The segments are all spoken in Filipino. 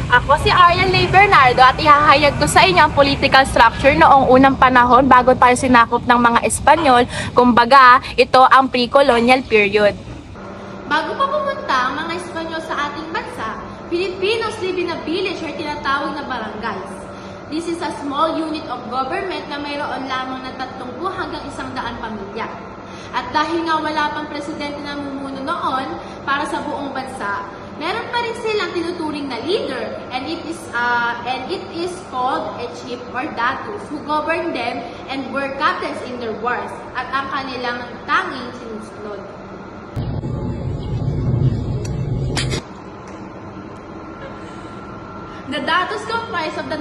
Ako si Ariel Lay Bernardo at ihahayag ko sa inyo ang political structure noong unang panahon bago tayo sinakop ng mga Espanyol. Kumbaga, ito ang pre-colonial period. Bago pa pumunta ang mga Espanyol sa ating bansa, Filipinos live in a village or tinatawag na barangays. This is a small unit of government na mayroon lamang na 30 hanggang 100 pamilya. At dahil nga wala pang presidente na namumuno noon para sa buong bansa, meron pa rin silang tinuturing na leader, and it is called a chief or datus who govern them and were captains in their wars at ang kanilang tanging sinusunod. The datus comprised of the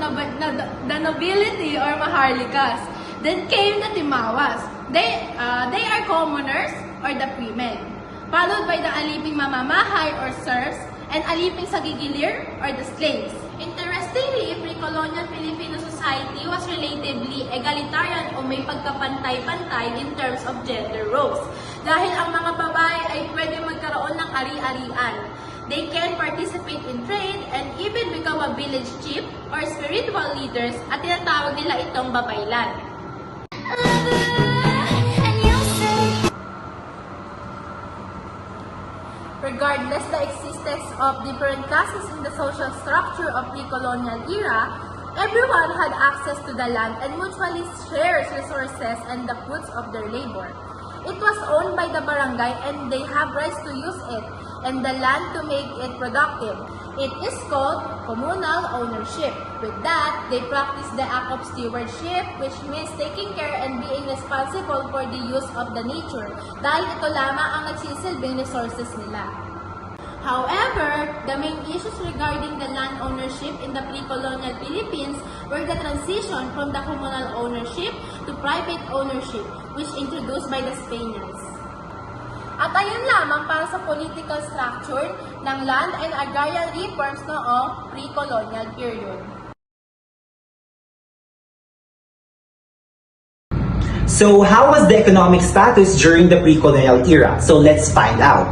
nobility or maharlikas. Then came the timawas. They are commoners or the freemen, followed by the aliping mamamahay or serfs, and aliping sagigilir or the slaves. Interestingly, pre-colonial Filipino society was relatively egalitarian o may pagkapantay-pantay in terms of gender roles. Dahil ang mga babae ay pwede magkaroon ng ari-arian. They can participate in trade and even become a village chief or spiritual leaders at tinatawag nila itong babaylan. Regardless the existence of different classes in the social structure of pre-colonial era, everyone had access to the land and mutually shares resources and the fruits of their labor. It was owned by the barangay and they have rights to use it and the land to make it productive. It is called communal ownership. With that, they practice the act of stewardship, which means taking care and being responsible for the use of the nature, dahil ito lamang ang nagsisilbing resources nila. However, the main issues regarding the land ownership in the pre-colonial Philippines were the transition from the communal ownership to private ownership, which introduced by the Spaniards. At ayun lamang para sa political structure ng land and agrarian reforms noong pre-colonial period. So how was the economic status during the pre-colonial era? So let's find out.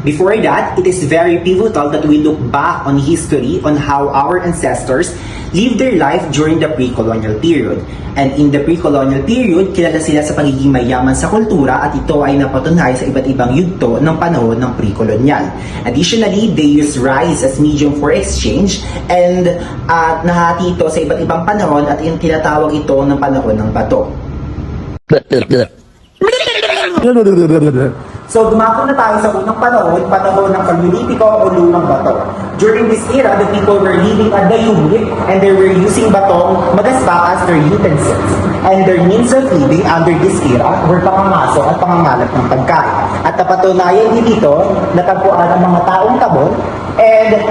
Before that, it is very pivotal that we look back on history on how our ancestors lived their life during the pre-colonial period. And in the pre-colonial period, kilala sila sa pagiging mayaman sa kultura at ito ay napatunay sa iba't ibang yugto ng panahon ng pre-colonial. Additionally, they use rice as medium for exchange and nahati ito sa iba't ibang panahon at tinatawag ito ng panahon ng bato. So, dumako na tayo sa unang panahon ng Paleolitiko o Lumang Bato. During this era, the people were living at the Yugip and they were using batong magaspa as their utensils. And their means of living under this era were pangamaso at pangangalap ng pagkain. At napatunayan din dito, natagpuan ang mga taong tabon and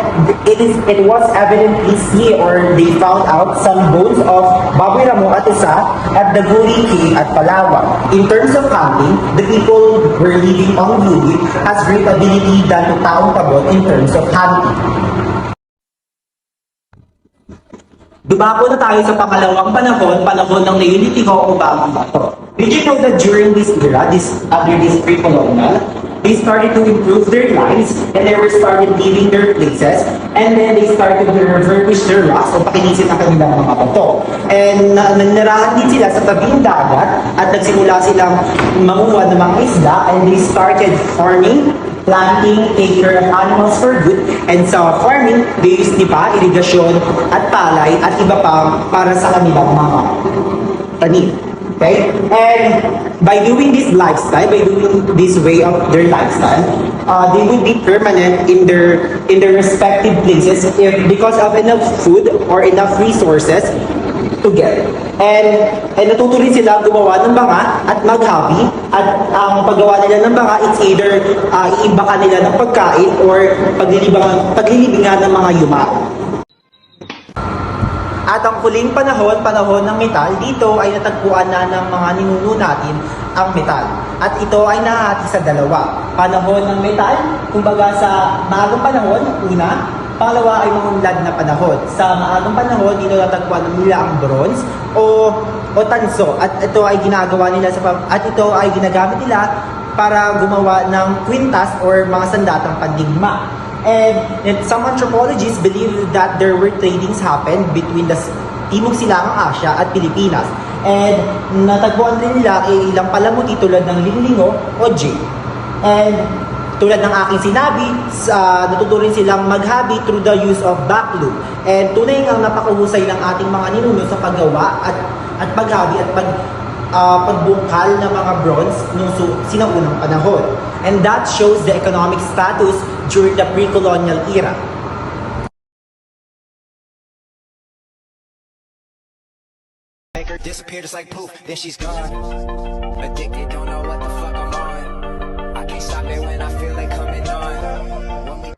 it was evidently see or they found out some bones of Baboy Ramo at isa at the Guri King at Palawan. In terms of hunting, the people were living on Yugip has great ability than to taong tabon in terms of hunting. Dumako na tayo sa pangalawang panahon ng Neolitiko o Bagong Bato. Did you know that during this era, under this pre-colonial, they started to improve their lives and they were started leaving their places and then they started to refurbish their rocks o pakinisin ang kanilang mga bato. And nanirahan din sila sa tabing dagat at nagsimula silang manguha ng mga isda and they started farming, planting, take care of animals for good, and sa farming, they use irigasyon at palay at iba pa para sa kanilang mga tanim. Okay? And by doing this lifestyle, by doing this way of their lifestyle, they would be permanent in their respective places because of enough food or enough resources to get. And natuto rin sila gumawa ng banga at mag-hobby. At ang paggawa nila ng banga, it's either iimbaka nila ng pagkain or paglilibingan ng mga yuma. At ang huling panahon ng metal, dito ay natagpuan na ng mga ninuno natin ang metal. At ito ay nahati sa dalawa. Panahon ng metal, kumbaga sa maagang panahon, una, pangalawa ay maunlad na panahon. Sa maagang panahon, dito natagpuan nila ang bronze o tanso. At ito ay ginagawa nila at ito ay ginagamit nila para gumawa ng kwintas or mga sandatang pandigma. And some anthropologists believe that there were tradings happened between the Timog Silangang Asya at Pilipinas. And natagpuan din nila ilang palamuti tulad ng linglingo o jade. And tulad ng aking sinabi, natuturin silang maghabi through the use of backloop. And tunay ang napakahusay ng ating mga ninuno sa paggawa at paghabi at pagbungkal ng mga bronze noong sinaunang panahon. And that shows the economic status during the pre-colonial era. Make her disappear just like poof, then she's gone. Addicted, don't know what the fuck I'm on. I can't stop it when I feel it coming on.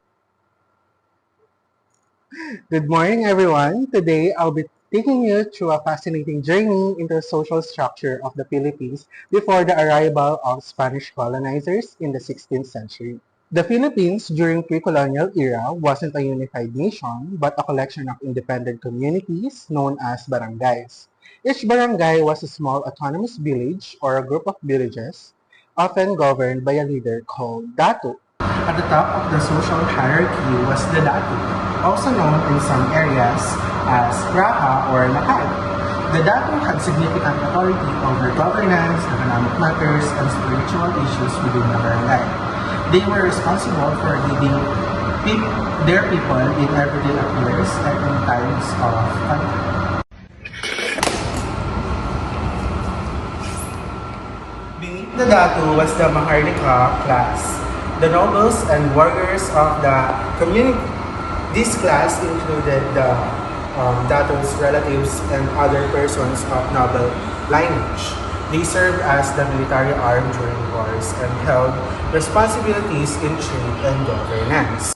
Good morning, everyone. Today, I'll be taking you through a fascinating journey into the social structure of the Philippines before the arrival of Spanish colonizers in the 16th century. The Philippines during pre-colonial era wasn't a unified nation, but a collection of independent communities known as barangays. Each barangay was a small autonomous village or a group of villages, often governed by a leader called Dato. At the top of the social hierarchy was the Dato, also known in some areas as Raha or Lakay. The Dato had significant authority over governance, economic matters, and spiritual issues within the barangay. They were responsible for leading their people in everyday affairs and in times of conflict. Beneath the Dato was the Maharlika class, the nobles and warriors of the community. This class included the Dato's relatives and other persons of noble lineage. They served as the military arm during wars and held responsibilities in trade and governance.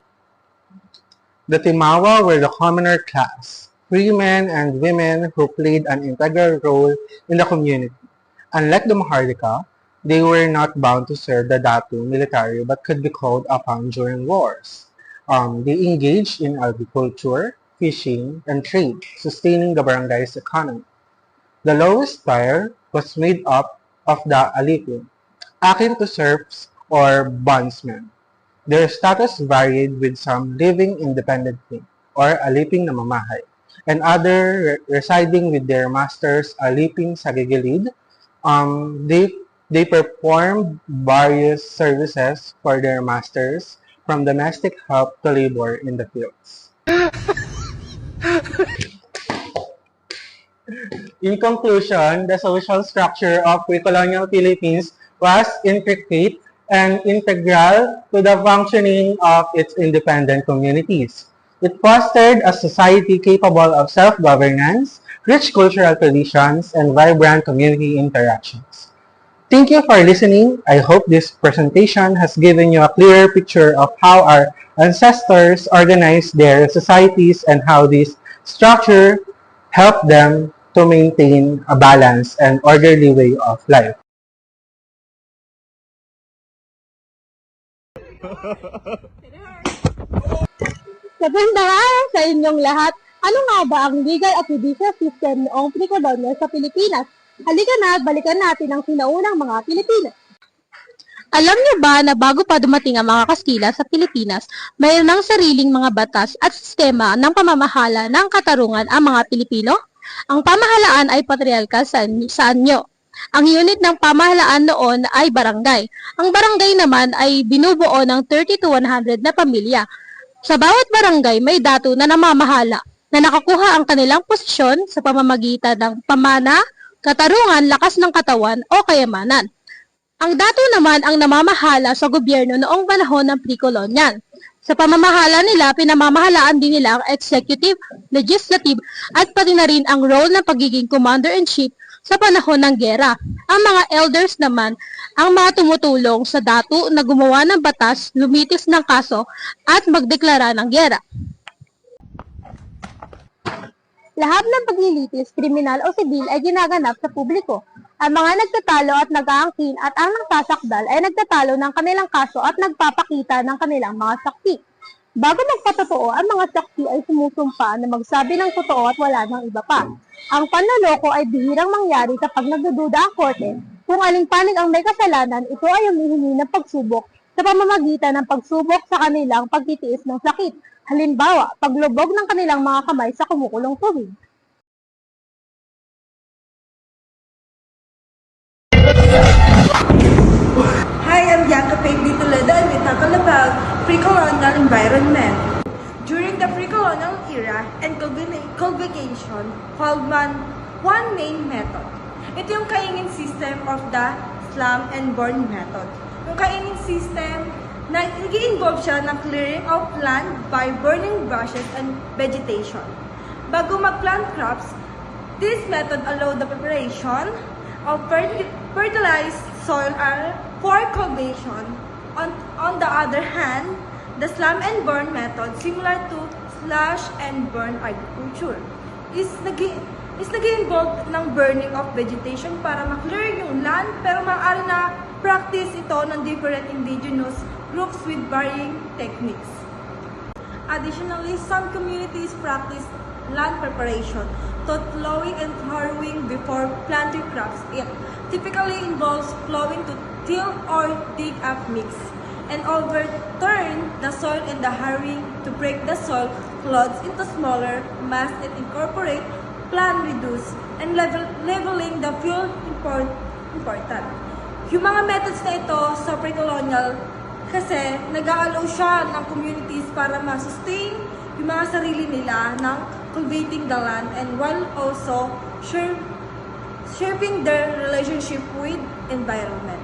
The Timawa were the commoner class, free men and women who played an integral role in the community. Unlike the Maharlika, they were not bound to serve the Datu military but could be called upon during wars. They engaged in agriculture, fishing, and trade, sustaining the barangay's economy. The lowest tier was made up of the alipin, akin to serfs or bondsmen. Their status varied with some living independently or aliping namamahay, and other residing with their masters aliping sa gigilid. They performed various services for their masters, from domestic help to labor in the fields. In conclusion, the social structure of pre-colonial Philippines was intricate and integral to the functioning of its independent communities. It fostered a society capable of self-governance, rich cultural traditions, and vibrant community interactions. Thank you for listening. I hope this presentation has given you a clearer picture of how our ancestors organized their societies and how this structure helped them to maintain a balanced and orderly way of life. Magandang araw sa inyong lahat. Ano nga ba ang legal at judicial system noong pre-colonial sa Pilipinas? Halika na at balikan natin ang sinaunang mga Pilipino. Alam niyo ba na bago pa dumating ang mga Kastila sa Pilipinas, mayroon ng sariling mga batas at sistema ng pamamahala ng katarungan ang mga Pilipino? Ang pamahalaan ay patriarkal sa anyo. Ang unit ng pamahalaan noon ay barangay. Ang barangay naman ay binubuo ng 30 to 100 na pamilya. Sa bawat barangay may dato na namamahala na nakakuha ang kanilang posisyon sa pamamagitan ng pamana, katarungan, lakas ng katawan o kayamanan. Ang dato naman ang namamahala sa gobyerno noong panahon ng pre-colonial. Sa pamamahala nila, pinamamahalaan din nila ang executive, legislative at pati na rin ang role ng pagiging commander-in-chief sa panahon ng gera. Ang mga elders naman ang mga tumutulong sa dato na gumawa ng batas, lumitis ng kaso at magdeklara ng gera. Lahat ng paglilitis, kriminal o sibil ay ginaganap sa publiko. Ang mga nagtatalo at nag-aangkin at ang nagsasakdal ay nagtatalo ng kanilang kaso at nagpapakita ng kanilang mga saksi. Bago magpatotoo, ang mga saksi ay sumusumpa na magsabi ng totoo at wala ng iba pa. Ang panloloko ay bihirang mangyari kapag nagdududa ang korte Kung aling panig ang may kasalanan, ito ay humihingi ng pagsubok sa pamamagitan ng pagsubok sa kanilang pagtitiis ng sakit. Halimbawa, paglubog ng kanilang mga kamay sa kumukulong tubig. Hi, I'm Bianca Peggy Toledo and we tackle about pre-colonial environment. During the pre-colonial era and cultivation, called one main method. Ito yung kaingin system of the slum and burn method. Yung kaingin system na nag-involve siya ng clearing of land by burning brushes and vegetation. Bago mag-plant crops, this method allowed the preparation of fertilized soil for cultivation. On the other hand, the slum and burn method, similar to slash and burn agriculture, is nag-involve ng burning of vegetation para ma-clear yung land, pero maaari na practice ito ng different indigenous groups with varying techniques. Additionally, some communities practice land preparation, plowing and harrowing before planting crops. It typically involves plowing to till or dig up mix and overturn the soil and the harrowing to break the soil clods into smaller mass and incorporate plant reduce and leveling the fuel important. Yung mga methods na ito sa pre-colonial kasi nag-a-allow siya ng communities para ma-sustain yung mga sarili nila ng cultivating the land and while also shaping their relationship with environment.